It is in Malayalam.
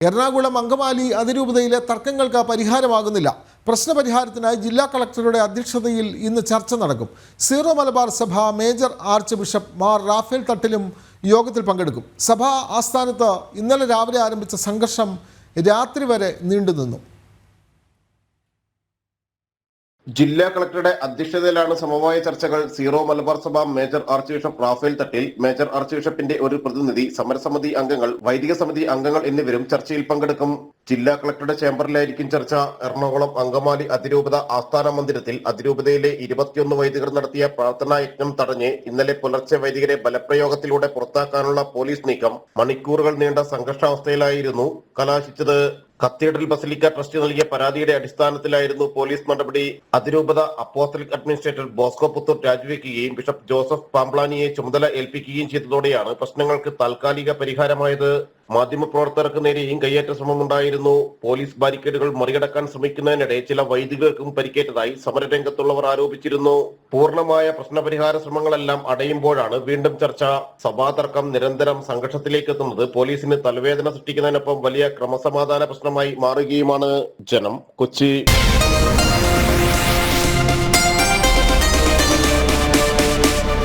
എറണാകുളം അങ്കമാലി അതിരൂപതയിലെ തർക്കങ്ങൾക്ക് പരിഹാരമാകുന്നില്ല. പ്രശ്നപരിഹാരത്തിനായി ജില്ലാ കളക്ടറുടെ അധ്യക്ഷതയിൽ ഇന്ന് ചർച്ച നടക്കും. സീറോ മലബാർ സഭ major arch bishop Mar Raphael തട്ടിലും യോഗത്തിൽ പങ്കെടുക്കും. സഭാ ആസ്ഥാനത്ത് ഇന്നലെ രാവിലെ ആരംഭിച്ച സംഘർഷം രാത്രി വരെ നീണ്ടുനിന്നു. ജില്ലാ കളക്ടറുടെ അധ്യക്ഷതയിലാണ് സമവായ ചർച്ചകൾ. സീറോ മലബാർ സഭ major arch bishop Raphael Thattil, major arch ബിഷപ്പിന്റെ ഒരു പ്രതിനിധി, സമരസമിതി അംഗങ്ങൾ, വൈദിക സമിതി അംഗങ്ങൾ എന്നിവരും ചർച്ചയിൽ പങ്കെടുക്കും. ജില്ലാ കളക്ടറുടെ ചേംബറിലായിരിക്കും ചർച്ച. എറണാകുളം അങ്കമാലി അതിരൂപത ആസ്ഥാന മന്ദിരത്തിൽ അതിരൂപതയിലെ 21 വൈദികർ നടത്തിയ പ്രാർത്ഥനാ യജ്ഞം തടഞ്ഞ് ഇന്നലെ പുലർച്ചെ വൈദികരെ ബലപ്രയോഗത്തിലൂടെ പുറത്താക്കാനുള്ള പോലീസ് നീക്കം മണിക്കൂറുകൾ നീണ്ട സംഘർഷാവസ്ഥയിലായിരുന്നു കലാശിച്ചത്. കത്തീഡ്രൽ ബസലിക്ക ട്രസ്റ്റ് നൽകിയ പരാതിയുടെ അടിസ്ഥാനത്തിലായിരുന്നു പോലീസ് നടപടി. അതിരൂപത അപ്പോസ്തലിക് അഡ്മിനിസ്ട്രേറ്റർ ബോസ്കോ പുത്തൂർ രാജിവെക്കുകയും ബിഷപ്പ് ജോസഫ് പാംപ്ലാനിയെ ചുമതല ഏൽപ്പിക്കുകയും ചെയ്തതോടെയാണ് പ്രശ്നങ്ങൾക്ക് താൽക്കാലിക പരിഹാരമായത്. മാധ്യമപ്രവർത്തകർക്ക് നേരെയും കയ്യേറ്റ ശ്രമമുണ്ടായിരുന്നു. പോലീസ് ബാരിക്കേഡുകൾ മറികടക്കാൻ ശ്രമിക്കുന്നതിനിടെ ചില വൈദികർക്കും പരിക്കേറ്റതായി സമരരംഗത്തുള്ളവർ ആരോപിച്ചിരുന്നു. പൂർണ്ണമായ പ്രശ്നപരിഹാര ശ്രമങ്ങളെല്ലാം അടയുമ്പോഴാണ് വീണ്ടും ചർച്ച. സഭാതർക്കം നിരന്തരം സംഘർഷത്തിലേക്ക് എത്തുന്നത് പോലീസിന് തലവേദന സൃഷ്ടിക്കുന്നതിനൊപ്പം വലിയ ക്രമസമാധാന പ്രശ്നമായി മാറുകയുമാണ്. ജനം, കൊച്ചി.